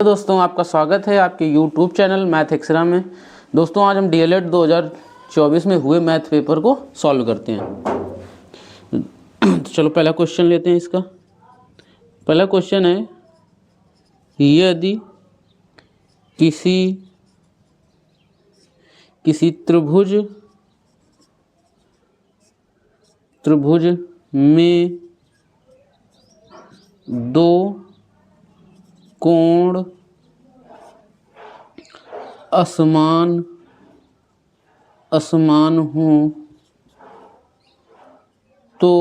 तो दोस्तों आपका स्वागत है आपके YouTube चैनल मैथ एक्सरा में। दोस्तों आज हम डीएलएड 2024 में हुए मैथ पेपर को सॉल्व करते हैं। तो चलो पहला क्वेश्चन लेते हैं। इसका पहला क्वेश्चन है, यदि किसी त्रिभुज में दो कोण असमान हों तो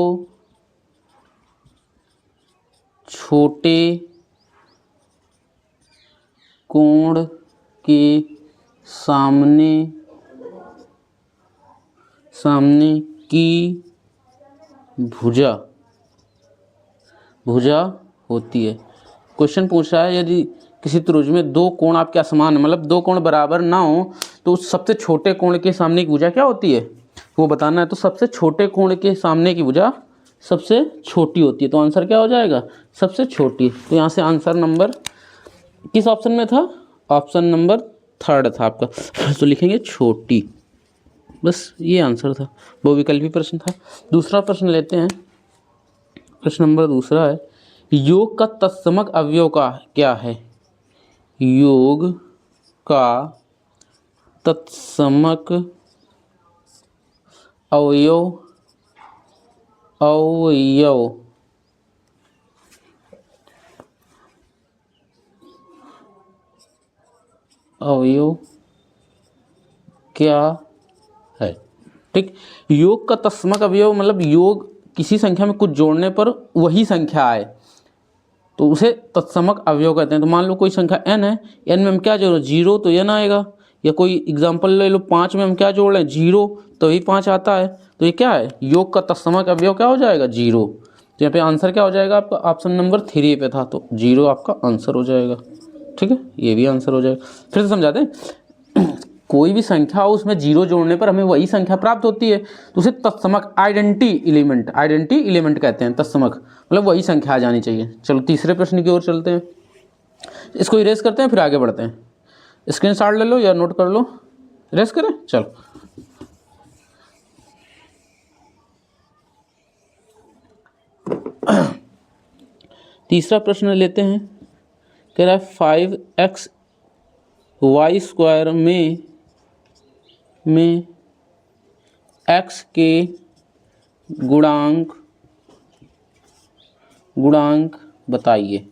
छोटे कोण के सामने की भुजा होती है। क्वेश्चन पूछ रहा है, यदि किसी त्रिभुज में दो कोण आपके असमान है, मतलब दो कोण बराबर ना हो, तो उस सबसे छोटे कोण के सामने की भुजा क्या होती है वो बताना है। तो सबसे छोटे कोण के सामने की भुजा सबसे छोटी होती है, तो आंसर क्या हो जाएगा, सबसे छोटी। तो यहाँ से आंसर नंबर किस ऑप्शन में था, ऑप्शन नंबर 3 था आपका, तो लिखेंगे छोटी। बस ये आंसर था, बहुविकल्पी प्रश्न था। दूसरा प्रश्न लेते हैं। प्रश्न नंबर दूसरा है, योग का तत्समक अवयव का क्या है। योग का तत्समक अवयव क्या है। ठीक, योग का तत्समक अवयव मतलब योग किसी संख्या में कुछ जोड़ने पर वही संख्या आए तो उसे तत्समक अवयव कहते हैं। तो मान लो कोई संख्या n है, n में हम क्या जोड़ रहे हैं, 0 तो n आएगा। या कोई एग्जांपल ले लो, 5 में हम क्या जोड़ रहे हैं, 0 तो ही 5 आता है। तो ये क्या है, योग का तत्समक अवयव क्या हो जाएगा, 0। तो यहाँ पे आंसर क्या हो जाएगा आपका, ऑप्शन नंबर 3 पे था, तो 0 आपका आंसर हो जाएगा। ठीक है, ये भी आंसर हो जाएगा। फिर से समझाते हैं, कोई भी संख्या हो उसमें 0 जोड़ने पर हमें वही संख्या प्राप्त होती है, तो उसे तत्समक आइडेंटिटी एलिमेंट कहते हैं। तत्समक मतलब वही संख्या आ जानी चाहिए। चलो तीसरे प्रश्न की ओर चलते हैं। इसको इरेज करते हैं, फिर आगे बढ़ते हैं। स्क्रीनशॉट ले लो या नोट कर लो। इरेज करें, चलो। तीसरा प्रश्न लेते हैं। कह रहा है 5xy² में x के गुणांक बताइए।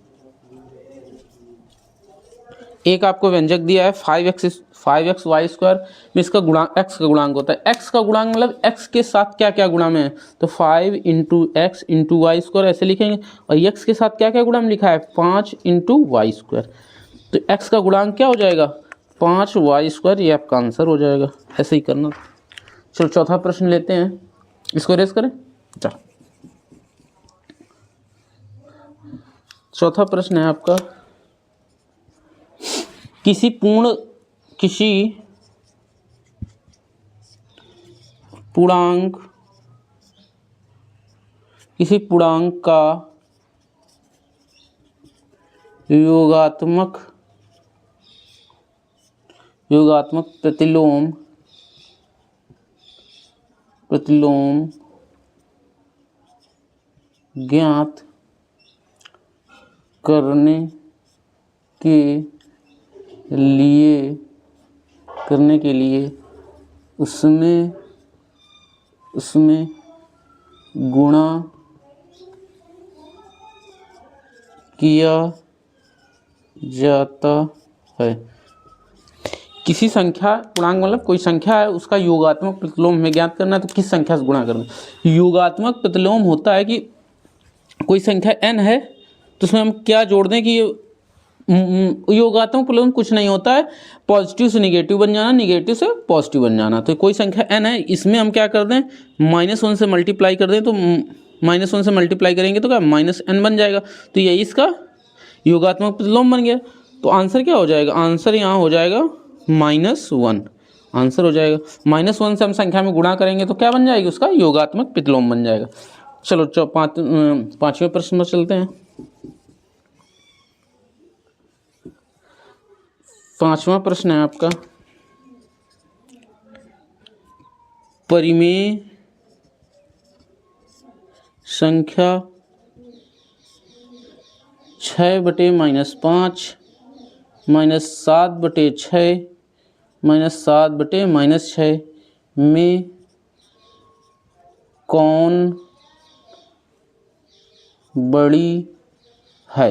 एक आपको व्यंजक दिया है 5xy² में इसका गुणांक x का गुणांक होता है। x का गुणांक मतलब x के साथ क्या क्या गुणा में है, तो 5 × x × y² ऐसे लिखेंगे। और x के साथ क्या क्या गुणा में लिखा है, 5 × y²। तो x का गुणांक क्या हो जाएगा, 5y²। ये आपका आंसर हो जाएगा, ऐसे ही करना। चलो चौथा प्रश्न लेते हैं, इसको रेस करें। चलो चौथा प्रश्न है आपका, किसी पूर्णांक का योगात्मक प्रतिलोम ज्ञात करने के लिए उसमें गुणा किया जाता है। किसी संख्या, पूर्णांक मतलब कोई संख्या है, उसका योगात्मक प्रतिलोम हमें ज्ञात करना है, तो किस संख्या से गुणा करना है। योगात्मक प्रतिलोम होता है कि कोई संख्या n है तो उसमें हम क्या जोड़ दें कि योगात्मक प्रतिलोम कुछ नहीं होता है, पॉजिटिव से निगेटिव बन जाना, निगेटिव से पॉजिटिव बन जाना। तो कोई संख्या n है, इसमें हम क्या कर दें, -1 से मल्टीप्लाई कर दें, तो -1 से मल्टीप्लाई करेंगे तो क्या -n बन जाएगा। तो यही इसका योगात्मक प्रतिलोम बन गया। तो आंसर क्या हो जाएगा, आंसर यहाँ हो जाएगा -1 आंसर हो जाएगा। -1 से हम संख्या में गुणा करेंगे तो क्या बन जाएगी, उसका योगात्मक प्रतिलोम बन जाएगा। चलो पांचवें प्रश्न में चलते हैं। 5वां प्रश्न है आपका, परिमेय संख्या 6/-5 -7/6 -7/-6 में कौन बड़ी है।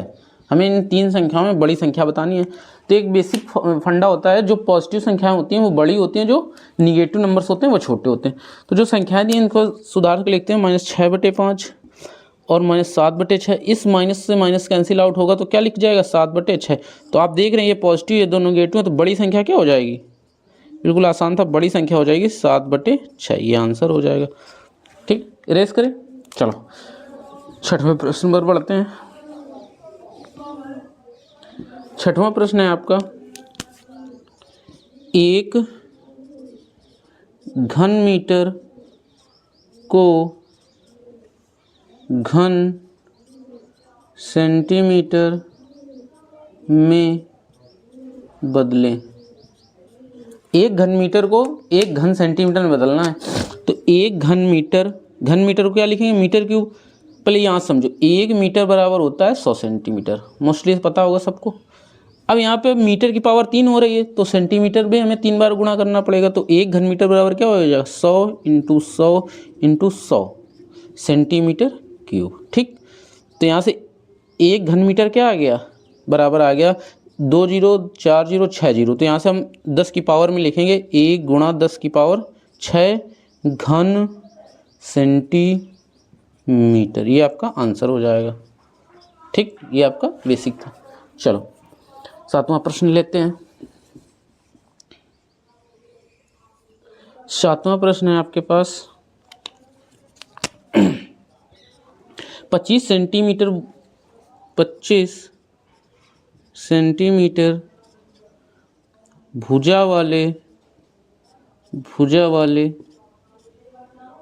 हमें इन तीन संख्याओं में बड़ी संख्या बतानी है। तो एक बेसिक फंडा होता है, जो पॉजिटिव संख्याएं होती हैं वो बड़ी होती हैं, जो निगेटिव नंबर्स होते हैं वो छोटे होते हैं। तो जो संख्याएं दी इनको सुधार के लिखते हैं, -6/5 और -7/6। इस माइनस से माइनस कैंसिल आउट होगा तो क्या लिख जाएगा, 7/6। तो आप देख रहे हैं ये पॉजिटिव ये दोनों नेगेटिव है, तो बड़ी संख्या क्या हो जाएगी, बिल्कुल आसान था, बड़ी संख्या हो जाएगी 7/6, ये आंसर हो जाएगा। ठीक, इरेज करें। चलो 6वें प्रश्न पर बढ़ते हैं। 6वां प्रश्न है आपका, एक घन मीटर को घन सेंटीमीटर में बदलें। एक घन मीटर को एक घन सेंटीमीटर में बदलना है। तो एक घन मीटर को क्या लिखेंगे, मीटर क्यूब। पहले यहाँ समझो, 1 मीटर बराबर होता है 100 सेंटीमीटर, मोस्टली पता होगा सबको। अब यहाँ पे मीटर की पावर 3 हो रही है, तो सेंटीमीटर भी हमें 3 बार गुणा करना पड़ेगा। तो एक घन मीटर बराबर क्या हो जाएगा, 100 × 100 × 100 सेंटीमीटर क्यूब। ठीक, तो यहाँ से एक घन मीटर क्या आ गया, बराबर आ गया 2 0 4 0 6 0। तो यहाँ से हम 10 की पावर में लिखेंगे 1 × 10⁻6 घन सेंटीमीटर। ये आपका आंसर हो जाएगा। ठीक, ये आपका बेसिक था। चलो 7वां प्रश्न लेते हैं। 7वां प्रश्न है आपके पास, 25 सेंटीमीटर भुजा वाले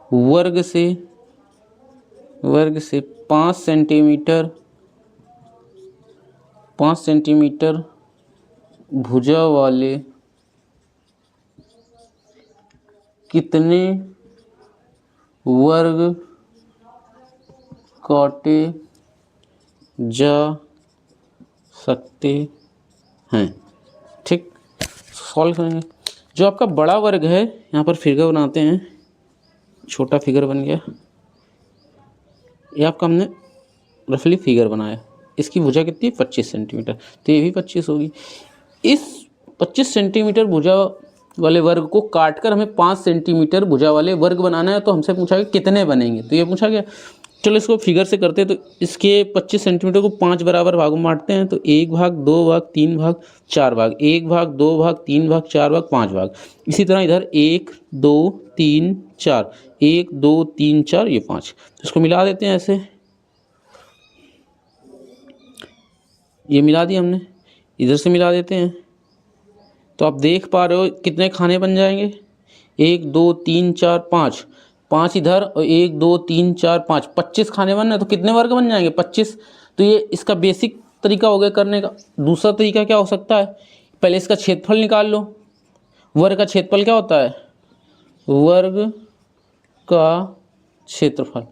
वर्ग से 5 सेंटीमीटर भुजा वाले कितने वर्ग काटे जा सकते हैं। ठीक, सॉल्व करेंगे। जो आपका बड़ा वर्ग है, यहाँ पर फिगर बनाते हैं, छोटा फिगर बन गया, ये आपका हमने रफली फिगर बनाया। इसकी भुजा कितनी है, 25 सेंटीमीटर, तो ये भी 25 होगी। इस 25 सेंटीमीटर भुजा वाले वर्ग को काटकर हमें 5 सेंटीमीटर भुजा वाले वर्ग बनाना है। तो हमसे पूछा गया कितने बनेंगे, तो ये पूछा गया। चलो इसको फिगर से करते हैं। तो इसके 25 सेंटीमीटर को 5 बराबर भागों में बांटते हैं। तो 1 भाग, 2 भाग, 3 भाग, 4 भाग, 1 भाग, 2 भाग, 3 भाग, 4 भाग, 5 भाग। इसी तरह इधर 1 2 3 4, 1 2 3 4, ये 5। इसको मिला देते हैं ऐसे, ये मिला दिया हमने, इधर से मिला देते हैं। तो आप देख पा रहे हो कितने खाने बन जाएंगे, 1 2 3 4 5, 5 इधर और 1 2 3 4 5, 25 खाने बन रहे। तो कितने वर्ग बन जाएंगे, 25। तो ये इसका बेसिक तरीका हो गया करने का। दूसरा तरीका क्या हो सकता है, पहले इसका क्षेत्रफल निकाल लो। वर्ग का क्षेत्रफल क्या होता है, वर्ग का क्षेत्रफल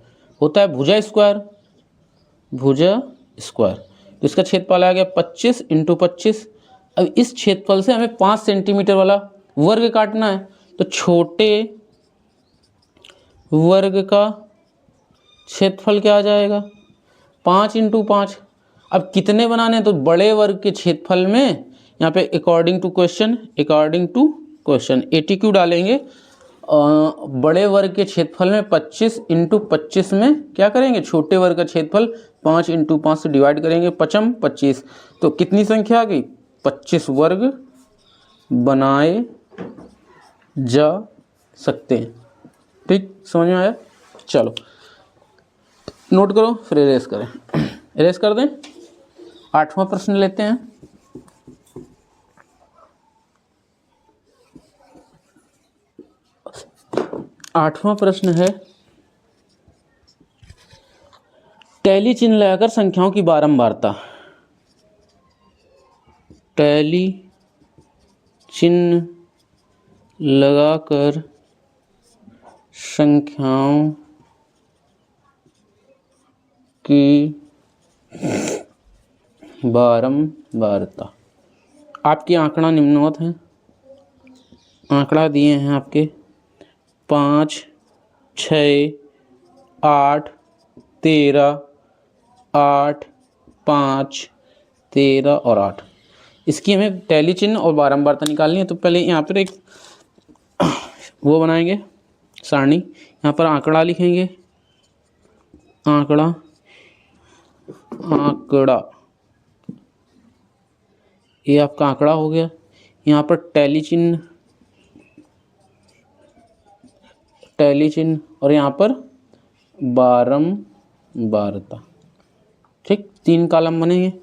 होता है भुजा स्क्वायर। तो इसका क्षेत्रफल आ गया 25 × 25। अब इस क्षेत्रफल से हमें 5 सेंटीमीटर वाला वर्ग काटना है। तो छोटे वर्ग का क्षेत्रफल क्या आ जाएगा, 5 × 5। अब कितने बनाने हैं, तो बड़े वर्ग के क्षेत्रफल में यहाँ पे अकॉर्डिंग टू क्वेश्चन ATQ डालेंगे। बड़े वर्ग के क्षेत्रफल में 25 × 25 में क्या करेंगे, छोटे वर्ग का क्षेत्रफल 5 × 5 से डिवाइड करेंगे, 5 × 25। तो कितनी संख्या आ गई, 25 वर्ग बनाए जा सकते हैं। ठीक, समझ में आया। चलो नोट करो, फिर इरेज करें। इरेज कर दें। 8वां प्रश्न लेते हैं। 8वां प्रश्न है, टैली चिन्ह लगाकर संख्याओं की बारंबारता। टैली चिन्ह लगाकर संख्याओं की बारंबारता। आपकी आंकड़ा निम्नवत है। आंकड़ा दिए हैं आपके 5, 6, 8, 13, 8, 5, 13 और 8। इसकी हमें टैली चिन्ह और बारंबारता निकालनी है। तो पहले यहाँ पर एक वो बनाएंगे सारणी। यहाँ पर आंकड़ा लिखेंगे, आंकड़ा, आंकड़ा, ये आपका आंकड़ा हो गया। यहाँ पर टैली चिन्ह, टैली चिन्ह, और यहाँ पर बारंबारता। ठीक, 3 कॉलम बनेंगे।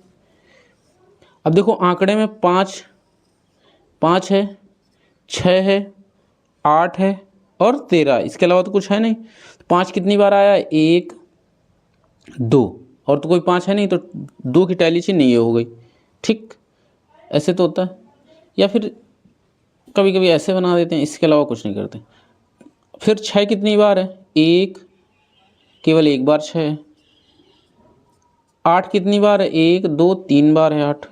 अब देखो आंकड़े में 5 है, 6 है, 8 है और 13, इसके अलावा तो कुछ है नहीं। 5 कितनी बार आया? 1, 2, और तो कोई 5 है नहीं, तो 2 की टैली चिन्ह नहीं हो गई। ठीक, ऐसे तो होता है, या फिर कभी कभी ऐसे बना देते हैं, इसके अलावा कुछ नहीं करते। फिर 6 कितनी बार है? 1, केवल 1 बार 6 है। 8 कितनी बार है? 1, 2, 3 बार है 8।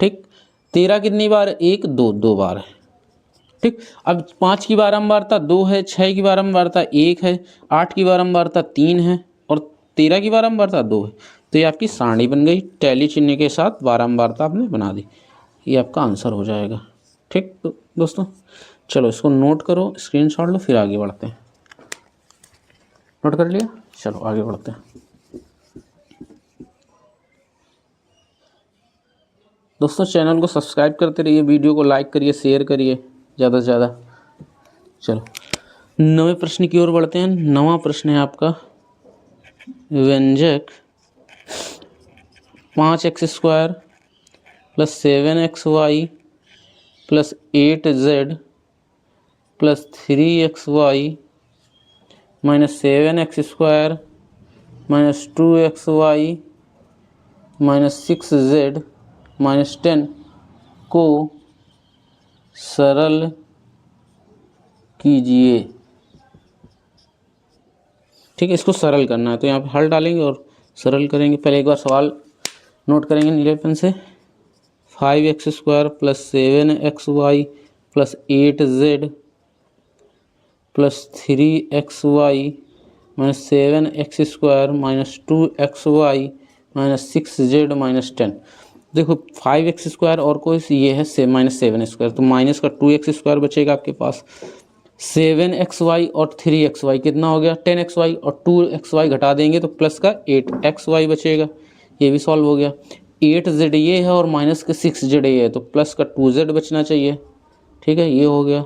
ठीक, 13 कितनी बार है? 1, 2, 2 बार है। ठीक, अब 5 की बारंबारता 2 है, 6 की बारंबारता 1 है, 8 की बारंबारता 3 है और 13 की बारंबारता 2 है। तो ये आपकी सारणी बन गई, टैली चिन्ह के साथ बारंबारता आपने बना दी। ये आपका आंसर हो जाएगा। ठीक, तो दोस्तों चलो इसको नोट करो, स्क्रीनशॉट लो, फिर आगे बढ़ते हैं। नोट कर लिया? चलो आगे बढ़ते हैं। दोस्तों चैनल को सब्सक्राइब करते रहिए, वीडियो को लाइक करिए, शेयर करिए ज़्यादा से ज़्यादा। चलो 9वें प्रश्न की ओर बढ़ते हैं। 9वां प्रश्न है आपका, व्यंजक 5x² + 7xy + 8z + 3xy - 7x² - 2xy - 6z - 10 को सरल कीजिए। ठीक है, इसको सरल करना है, तो यहाँ पे हल डालेंगे और सरल करेंगे। पहले एक बार सवाल नोट करेंगे नीले पेन से। 5x² + 7xy + 8z + 3xy - 7x² - 2xy - 6z - 10। देखो 5x² और कोई ये है -7x², तो माइनस का 2x² बचेगा आपके पास। 7xy और 3xy कितना हो गया? 10xy, और 2xy घटा देंगे तो प्लस का 8xy बचेगा। ये भी सॉल्व हो गया। 8z ये है और माइनस का 6z ये है, तो प्लस का 2z बचना चाहिए। ठीक है, ये हो गया,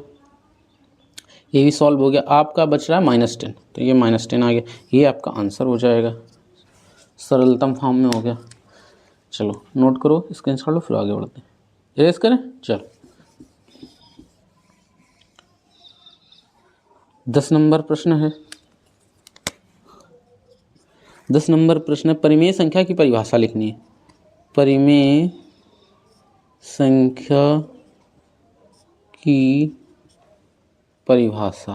ये भी सॉल्व हो गया। आपका बच रहा है -10, तो ये -10 आ गया। ये आपका आंसर हो जाएगा, सरलतम फॉर्म में हो गया। चलो नोट करो, स्क्रीनशॉट लो, फिर आगे बढ़ते हैं। इरेज करें? चलो 10 नंबर प्रश्न है। 10 नंबर प्रश्न, परिमेय संख्या की परिभाषा लिखनी है। परिमेय संख्या की परिभाषा,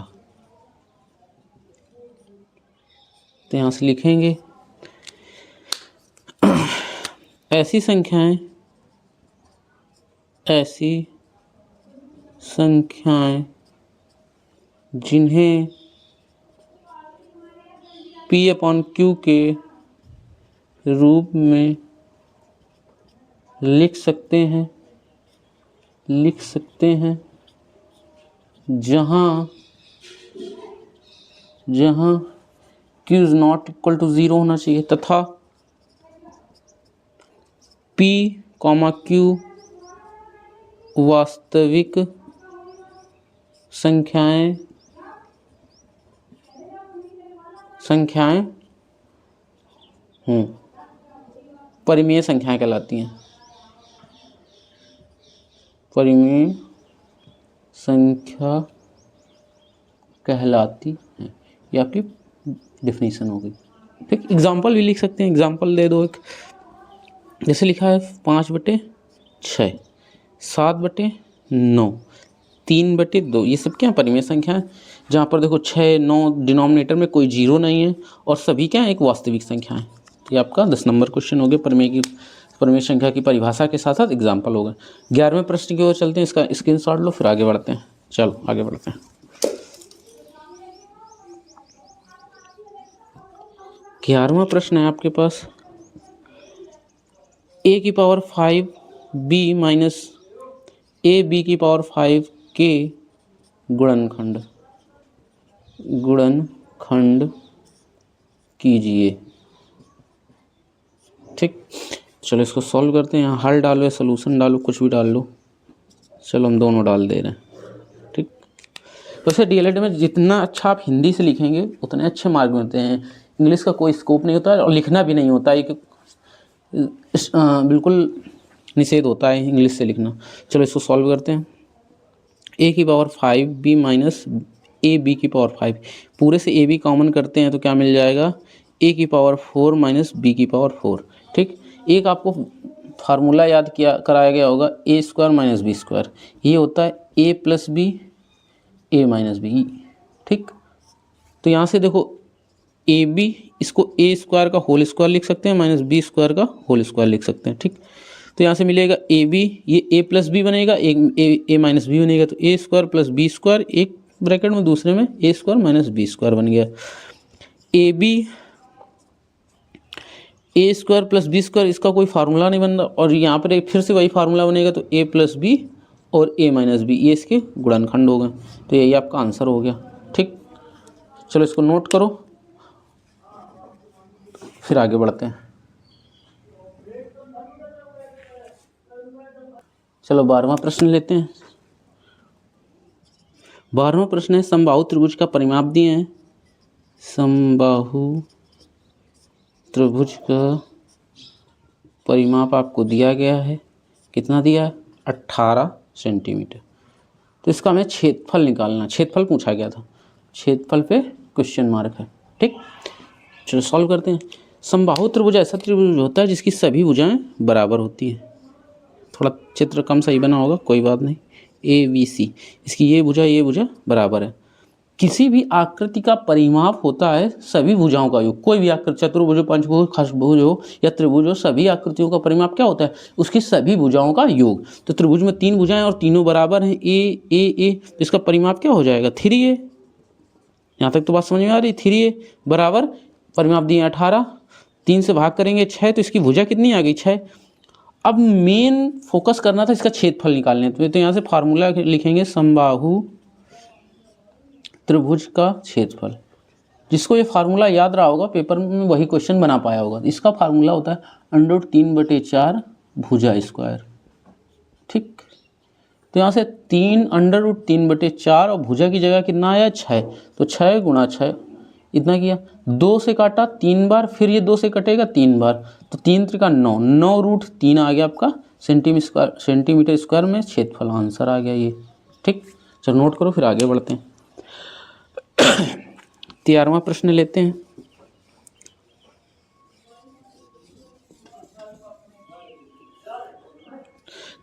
तो यहाँ से लिखेंगे ऐसी संख्याएं जिन्हें P/Q के रूप में लिख सकते हैं जहाँ Q is not equal to 0 होना चाहिए, तथा P, Q वास्तविक संख्याएं परिमेय संख्याएं कहलाती हैं। परिमेय संख्या कहलाती हैं, ये आपकी डेफिनेशन हो गई। ठीक, एग्जाम्पल भी लिख सकते हैं, एग्जाम्पल दे दो एक। जैसे लिखा है 5/6, 7/9, 3/2, ये सब क्या परिमेय संख्या है, जहाँ पर देखो 6, 9 डिनोमिनेटर में कोई जीरो नहीं है और सभी क्या है एक वास्तविक संख्या है। ये आपका 10 नंबर क्वेश्चन हो गया परिमेय संख्या की परिभाषा के साथ साथ एग्जाम्पल हो गए। 11वें प्रश्न की ओर चलते हैं, इसका स्क्रीनशॉट लो फिर आगे बढ़ते हैं। चलो आगे बढ़ते हैं। 11वां प्रश्न है आपके पास, a⁵ b माइनस ab⁵ के गुणनखंड कीजिए। ठीक, चलो इसको सॉल्व करते हैं। यहाँ हल डालो या सोल्यूशन डालो, कुछ भी डाल लो। चलो हम दोनों डाल दे रहे हैं। ठीक, वैसे डीएलएड में जितना अच्छा आप हिंदी से लिखेंगे उतने अच्छे मार्क मिलते हैं। इंग्लिश का कोई स्कोप नहीं होता है और लिखना भी नहीं होता है, बिल्कुल निषेध होता है इंग्लिश से लिखना। चलो इसको सॉल्व करते हैं। a⁵ b माइनस ab⁵, पूरे से ab कॉमन करते हैं तो क्या मिल जाएगा, a⁴ माइनस b⁴। ठीक, एक आपको फार्मूला याद कराया गया होगा, a² माइनस b², ये होता है a plus b a minus b. ठीक, तो यहाँ से देखो ab इसको a² का होल स्क्वायर लिख सकते हैं, माइनस b² का होल स्क्वायर लिख सकते हैं। ठीक, तो यहाँ से मिलेगा ab, ये a प्लस बी बनेगा, एक a माइनस बी बनेगा, तो a² प्लस b², एक ब्रैकेट में दूसरे में a² माइनस b² बन गया। a² प्लस b², इसका कोई फार्मूला नहीं बन रहा और यहाँ पर फिर से वही फार्मूला बनेगा, तो a प्लस बी और a माइनस बी ये इसके गुणनखंड हो गए, तो यही आपका आंसर हो गया। ठीक, चलो इसको नोट करो फिर आगे बढ़ते हैं। चलो 12वां प्रश्न लेते हैं। 12वां प्रश्न है, समबाहु त्रिभुज का परिमाप दिए हैं। समबाहु त्रिभुज का परिमाप आपको दिया गया है, कितना दिया है, 18 सेंटीमीटर। तो इसका हमें क्षेत्रफल निकालना, क्षेत्रफल पूछा गया था, क्षेत्रफल पे क्वेश्चन मार्क है। ठीक, चलो सॉल्व करते हैं। समबाहु त्रिभुज ऐसा त्रिभुज होता है जिसकी सभी भुजाएं बराबर होती हैं। थोड़ा चित्र कम सही बना होगा, कोई बात नहीं। ABC, इसकी ये भुजा बराबर है। किसी भी आकृति का परिमाप होता है सभी भुजाओं का योग। कोई भी आकृति, चतुर्भुज हो, पंचभुज, खष्टभुज हो या त्रिभुज हो, सभी आकृतियों का परिमाप क्या होता है, उसकी सभी भुजाओं का योग। तो त्रिभुज में 3 भुजाएं और तीनों बराबर हैं, A, तो इसका परिमाप क्या हो जाएगा, 3A। यहाँ तक तो बात समझ में आ रही, 3A बराबर परिमाप दिए 18, 3 से भाग करेंगे 6, तो इसकी भुजा कितनी आ गई, 6। अब मेन फोकस करना था इसका क्षेत्रफल निकालने, तो यहाँ से फार्मूला लिखेंगे, समबाहु त्रिभुज का क्षेत्रफल। जिसको ये फार्मूला याद रहा होगा पेपर में वही क्वेश्चन बना पाया होगा। इसका फार्मूला होता है √3/4 भुजा स्क्वायर। ठीक, तो यहाँ से 3√3/4 और भुजा की जगह कितना आया, 6, तो 6 × 6 इतना किया। 2 से काटा 3 बार, फिर ये 2 से कटेगा 3 बार, तो 3 × 9, 9√3 आ गया आपका सेंटीमीटर स्क्वायर में क्षेत्रफल, आंसर आ गया ये। ठीक, चलो नोट करो फिर आगे बढ़ते हैं। 13वां प्रश्न लेते हैं।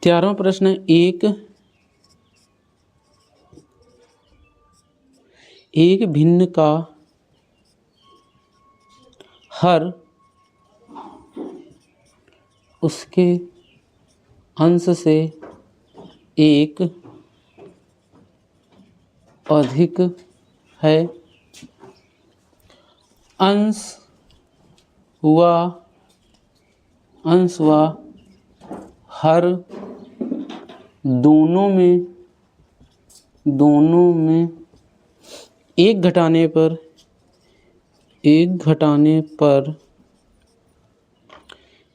तेरहवां प्रश्न है, एक भिन्न का हर उसके अंश से एक अधिक है। अंश व हर दोनों में एक घटाने पर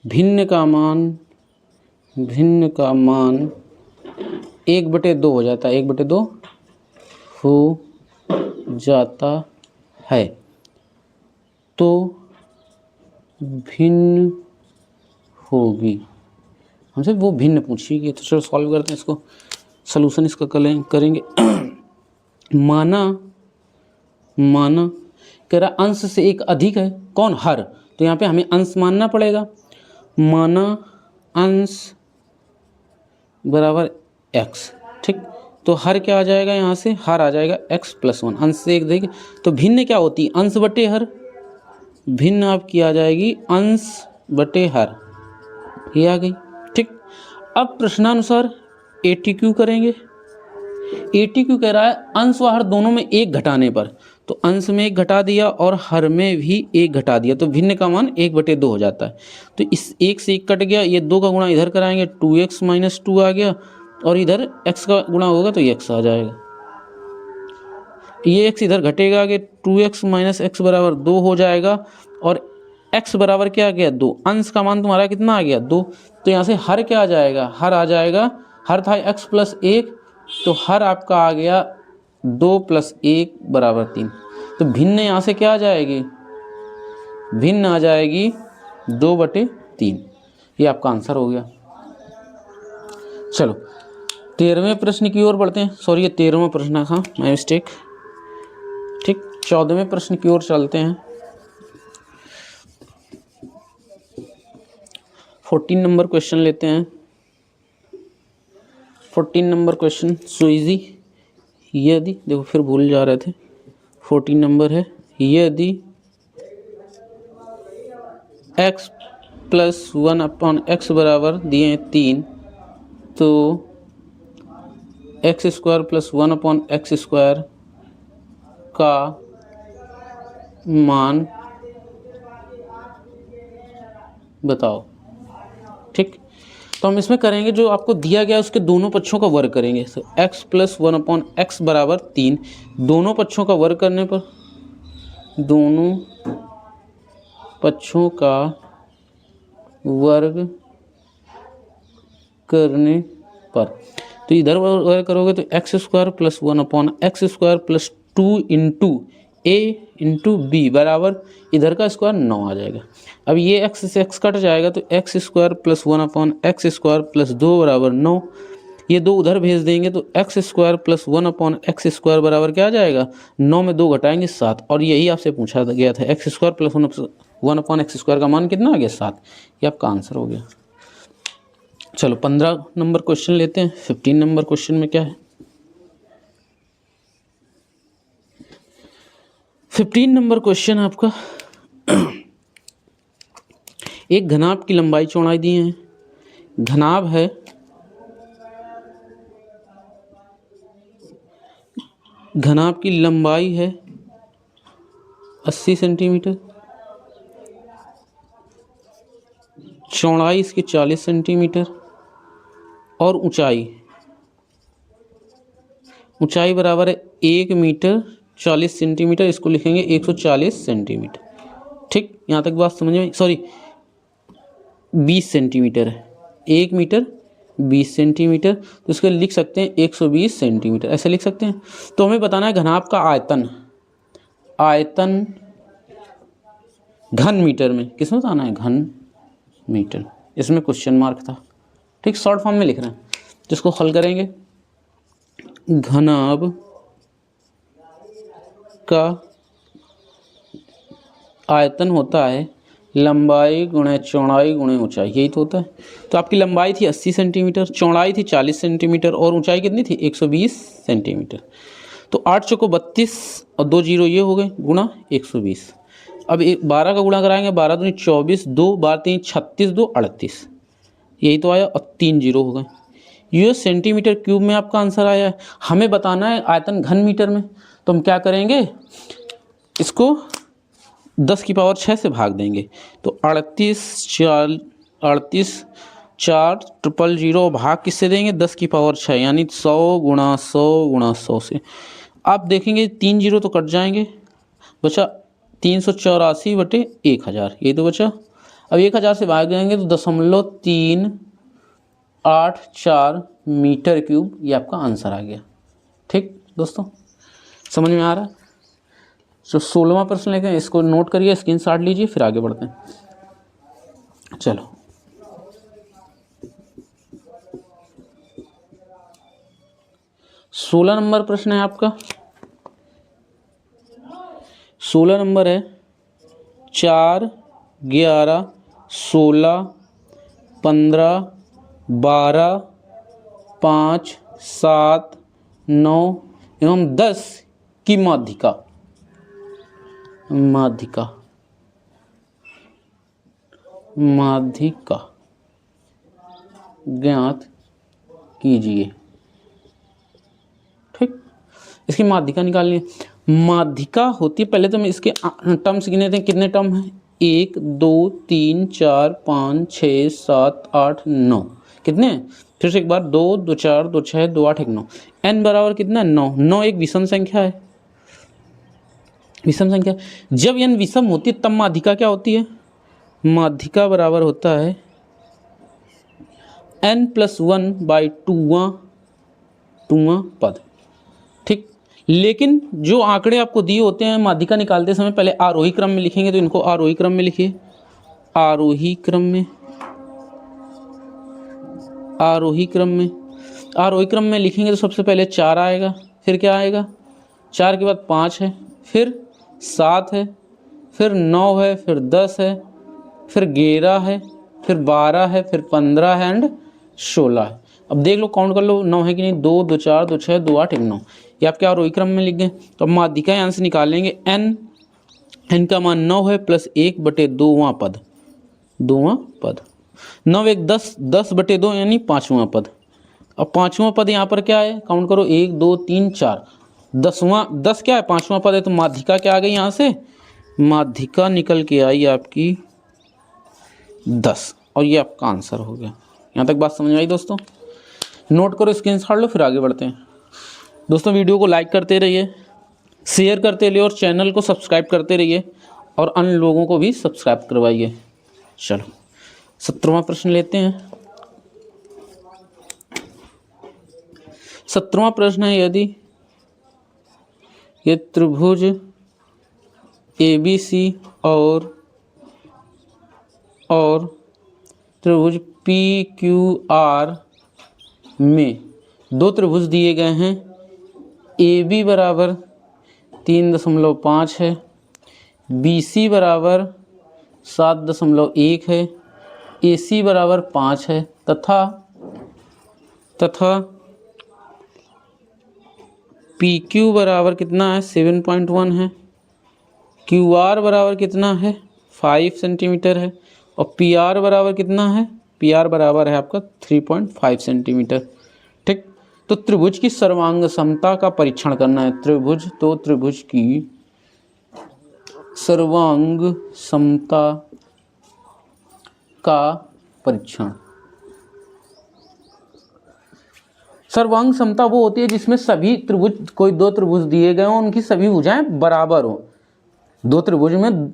भिन्न का मान 1/2 हो जाता है, 1/2 हो जाता है, तो भिन्न होगी। हमसे वो भिन्न पूछिए, तो चलो सॉल्व करते हैं इसको, सलूशन इसका करेंगे। माना कह रहा अंश से एक अधिक है, कौन, हर, तो यहाँ पे हमें अंश मानना पड़ेगा। माना अंश बराबर एक्स। ठीक, तो हर क्या आ जाएगा यहाँ से, हर आ जाएगा एक्स प्लस वन। अंश से एक देखें तो भिन्न क्या होती है, अंश बटे हर। भिन्न आपकी आ जाएगी अंश बटे हर, ये आ गई। ठीक, अब प्रश्नानुसार ATQ करेंगे। ATQ कह रहा है अंश व हर दोनों में एक घटाने पर, तो अंश में एक घटा दिया और हर में भी एक घटा दिया, तो भिन्न का मान 1/2 हो जाता है। तो इस एक से एक कट गया, ये 2 का गुणा इधर कराएंगे, 2x - 2 आ गया, और इधर x का गुणा होगा तो ये x आ जाएगा। ये x इधर घटेगा आगे, 2x - x बराबर 2 हो जाएगा, और x बराबर क्या आ गया, 2। अंश का मान तुम्हारा कितना आ गया, 2। तो यहाँ से हर क्या आ जाएगा, हर आ जाएगा, हर था x + 1, तो हर आपका आ गया 2 + 1 बराबर 3। तो भिन्न यहाँ से क्या आ जाएगी, भिन्न आ जाएगी 2/3। ये आपका आंसर हो गया। चलो 13वें प्रश्न की ओर बढ़ते हैं। सॉरी, ये 13वां प्रश्न था, माय मिस्टेक। ठीक, 14वें प्रश्न की ओर चलते हैं। 14 नंबर क्वेश्चन लेते हैं। 14 नंबर क्वेश्चन सो इजी। यदि, देखो फिर भूल जा रहे थे, 14 नंबर है, यदि x + 1/x बराबर दिए 3, तो x² + 1/x² का मान बताओ। ठीक, तो हम इसमें करेंगे जो आपको दिया गया उसके दोनों पक्षों का वर्ग करेंगे। तो x + 1/x बराबर 3, दोनों पक्षों का वर्ग करने पर, दोनों पक्षों का वर्ग करने पर, तो इधर वर्ग करोगे तो x² + 1/x² + 2 × a × b बराबर इधर का स्क्वायर 9 आ जाएगा। अब ये x से x कट जाएगा, तो x² + 1/x² + 2 बराबर 9। ये 2 उधर भेज देंगे, तो x² + 1/x² बराबर क्या आ जाएगा, 9 में 2 घटाएंगे 7। और यही आपसे पूछा गया था, x² + 1/x² का मान कितना आ गया, 7। ये आपका आंसर हो गया। चलो 15 नंबर क्वेश्चन लेते हैं। 15 नंबर क्वेश्चन में क्या है, 15 नंबर क्वेश्चन आपका एक घनाभ की लंबाई चौड़ाई दी है। घनाभ है, घनाभ की लंबाई है 80 सेंटीमीटर, चौड़ाई इसकी 40 सेंटीमीटर, और ऊंचाई बराबर है 1 मीटर 40 सेंटीमीटर, इसको लिखेंगे 140 सेंटीमीटर। ठीक, यहाँ तक बात समझ में, सॉरी 20 सेंटीमीटर है, 1 मीटर 20 सेंटीमीटर, तो इसको लिख सकते हैं 120 सेंटीमीटर, ऐसे लिख सकते हैं। तो हमें बताना है घनाभ का आयतन, आयतन घन मीटर में, किसमें बताना है, घन मीटर, इसमें क्वेश्चन मार्क था। ठीक, शॉर्ट फॉर्म में लिख रहे हैं, जिसको हल करेंगे, घनाभ का आयतन होता है लंबाई गुणे चौड़ाई गुणे ऊंचाई, यही तो होता है। तो आपकी लंबाई थी 80 सेंटीमीटर, चौड़ाई थी 40 सेंटीमीटर, और ऊंचाई कितनी थी, 120 सेंटीमीटर। तो 8 चौको 32 और 2 जीरो ये हो गए, गुणा 120। अब 12 का गुणा कराएंगे, 12 दूनी 24, 2 12 3 36, 2 38, यही तो आया, और 3 जीरो हो गए। ये सेंटीमीटर क्यूब में आपका आंसर आया है। हमें बताना है आयतन घन मीटर में, तो हम क्या करेंगे, इसको 10 की पावर 6 से भाग देंगे, तो 38 4 000 भाग किससे देंगे, 10 की पावर 6, यानी 100 × 100 × 100 से। आप देखेंगे 3 जीरो तो कट जाएंगे, बचा 384/1000, यही तो बचा। अब 1000 से भाग देंगे तो 0.384 मीटर क्यूब, ये आपका आंसर आ गया। ठीक दोस्तों, समझ में आ रहा है। तो 16वां प्रश्न लेते हैं, इसको नोट करिए, स्क्रीनशॉट लीजिए, फिर आगे बढ़ते हैं। चलो 16 नंबर प्रश्न है आपका। 16 नंबर है 4 11 16 15 12 5, 7, 9 एवं 10 की माध्यिका ज्ञात कीजिए। ठीक, इसकी माध्यिका निकालनी है। माध्यिका होती है, पहले तो हम इसके टर्म्स गिने थे, कितने टर्म हैं? 1, 2, 3, 4, 5, 6, 7, 8, 9। कितने? फिर से एक बार, 2, 2, 4, 2, 6, 2, 8, 1, 9। n बराबर कितना? 9। 9 एक विषम संख्या है। विषम संख्या जब n विषम होती है तब माध्यिका क्या होती है? माध्यिका बराबर होता है n+1/2वां पद। ठीक, लेकिन जो आंकड़े आपको दिए होते हैं माध्यिका निकालते समय पहले आरोही क्रम में लिखेंगे, तो इनको आरोही क्रम में लिखिए। आरोही क्रम में लिखेंगे तो सबसे पहले 4 आएगा, फिर क्या आएगा? 4 के बाद 5 है, फिर 7 है, फिर 9 है, फिर 10 है, फिर 11 है, फिर 12 है, फिर 15 है एंड 16 है। अब देख लो, काउंट कर लो 9 है कि नहीं। 2, 2, 4, 2, 6, 2, 8, 1, 9। ये आपके आरोही क्रम में लिख गए। तो अब माध्यिका यहाँ से निकालेंगे। n का मान 9 है प्लस 1/2वां पद, 2वां पद। 9 1 10, 10/2 यानी 5वां पद। अब 5वां पद यहाँ पर क्या है? काउंट करो, 1, 2, 3, 4। 10 क्या है? 5वां पद है, तो माध्यिका क्या आ गई? यहाँ से माध्यिका निकल के आई आपकी 10, और ये आपका आंसर हो गया। यहाँ तक बात समझ आई दोस्तों? नोट करो, स्क्रीनशॉट लो, फिर आगे बढ़ते हैं। दोस्तों वीडियो को लाइक करते रहिए, शेयर करते रहिए और चैनल को सब्सक्राइब करते रहिए और अन्य लोगों को भी सब्सक्राइब करवाइए। चलो 17वां प्रश्न लेते हैं। 17वां प्रश्न है, यदि ये त्रिभुज ABC और त्रिभुज PQR में दो त्रिभुज दिए गए हैं। AB बराबर 3.5 है, BC बराबर 7.1 है, AC बराबर 5 है, तथा PQ बराबर कितना है? 7.1 है। QR बराबर कितना है? 5 सेंटीमीटर है। और PR बराबर कितना है? PR बराबर है आपका 3.5 सेंटीमीटर। ठीक, तो त्रिभुज की सर्वांग समता का परीक्षण करना है। त्रिभुज की सर्वांग समता का परीक्षण। सर्वांग समता वो होती है जिसमें सभी त्रिभुज, कोई दो त्रिभुज दिए गए हों, उनकी सभी भुजाएं बराबर हो। दो त्रिभुज में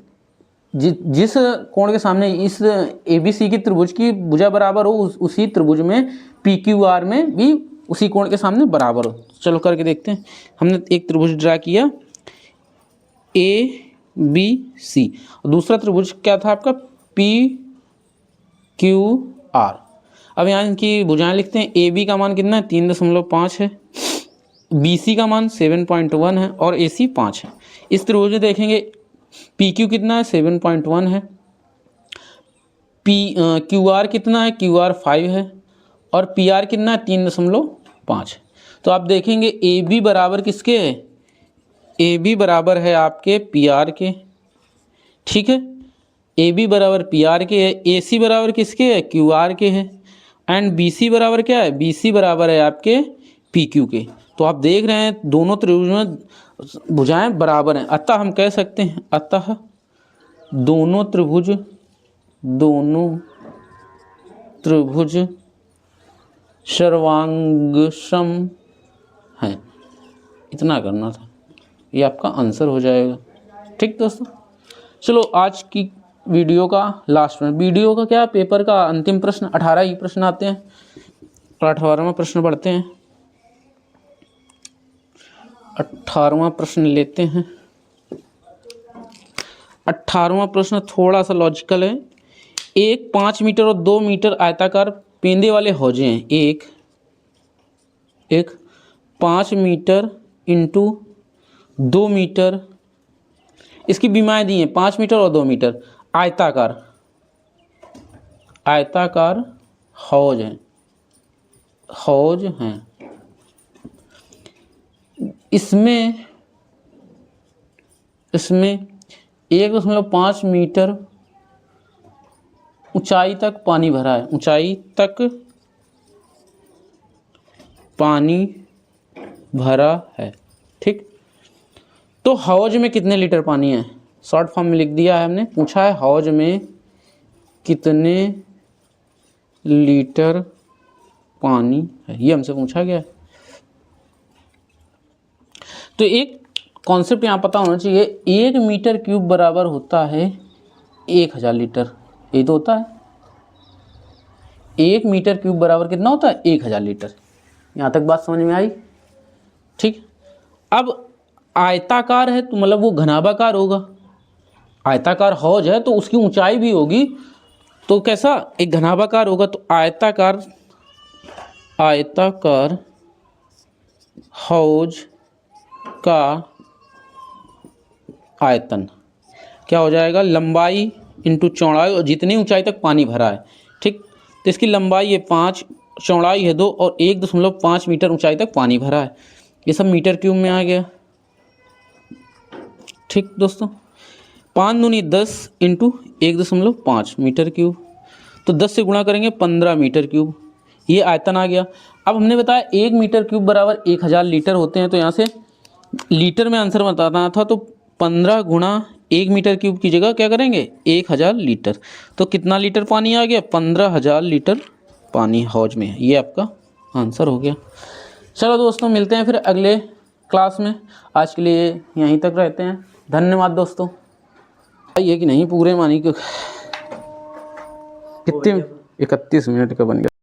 जिस कोण के सामने इस ABC की त्रिभुज की भुजा बराबर हो, उसी त्रिभुज में PQR में भी उसी कोण के सामने बराबर हो। चलो करके देखते हैं। हमने एक त्रिभुज ड्रा किया ABC, दूसरा त्रिभुज क्या था आपका? PQR। अब यहाँ इनकी भुजाएं लिखते हैं। AB का मान कितना है? 3.5 है, BC का मान 7.1 है और AC 5 है। इस त्रिभुज में देखेंगे PQ कितना है? 7.1 है। QR कितना है? QR 5 है और PR कितना है? 3.5 है। तो आप देखेंगे AB बराबर किसके है? AB बराबर है आपके PR के। ठीक है, AB बराबर PR के है। AC बराबर किसके है? QR के है। एंड BC बराबर क्या है? BC बराबर है आपके PQ के। तो आप देख रहे हैं दोनों त्रिभुज में भुजाएं बराबर हैं, अतः हम कह सकते हैं, अतः दोनों त्रिभुज सर्वांगसम हैं। इतना करना था, ये आपका आंसर हो जाएगा। ठीक दोस्तों, चलो आज की वीडियो का लास्ट में, वीडियो का क्या, पेपर का अंतिम प्रश्न 18 ही प्रश्न आते हैं। तो 18वां प्रश्न पढ़ते हैं। 18वां प्रश्न लेते हैं। 18वां प्रश्न थोड़ा सा लॉजिकल है। एक 5 मीटर और 2 मीटर आयताकार पेंदे वाले हौजे हैं। एक 5 मीटर इंटू 2 मीटर, इसकी बीमाएं दी हैं। 5 मीटर और 2 मीटर आयताकार हौज हैं। हौज हैं। इसमें 1.5 मीटर ऊंचाई तक पानी भरा है, ऊंचाई तक पानी भरा है। ठीक, तो हौज में कितने लीटर पानी है, शॉर्ट फॉर्म में लिख दिया है हमने। पूछा है हौज में कितने लीटर पानी है, ये हमसे पूछा गया है। तो एक कॉन्सेप्ट यहाँ पता होना चाहिए, 1 मीटर क्यूब बराबर होता है 1000 लीटर। ये तो होता है 1 मीटर क्यूब बराबर कितना होता है 1000 लीटर। यहाँ तक बात समझ में आई। ठीक, अब आयताकार है तो मतलब वो घनाभाकार होगा। आयताकार हौज है तो उसकी ऊंचाई भी होगी, तो कैसा, एक घनाभाकार होगा। तो आयताकार हौज का आयतन क्या हो जाएगा, लंबाई इंटू चौड़ाई, और जितनी ऊंचाई तक पानी भरा है। ठीक, तो इसकी लंबाई है 5, चौड़ाई है 2 और 1.5 मीटर ऊंचाई तक पानी भरा है। ये सब मीटर क्यूब में आ गया। ठीक दोस्तों, 5 दूनी 10 इंटू 1.5 मीटर क्यूब, तो 10 से गुणा करेंगे 15 मीटर क्यूब, ये आयतन आ गया। अब हमने बताया 1 मीटर क्यूब बराबर 1000 लीटर होते हैं, तो यहाँ से लीटर में आंसर बताना था, तो 15 गुणा 1 मीटर क्यूब की जगह क्या करेंगे 1000 लीटर। तो कितना लीटर पानी आ गया, 15000 लीटर पानी हौज में है। ये आपका आंसर हो गया। चलो दोस्तों, मिलते हैं फिर अगले क्लास में। आज के लिए यहीं तक रहते हैं। धन्यवाद दोस्तों। ये कि नहीं पूरे मानी कितने 31 मिनट का बन गया।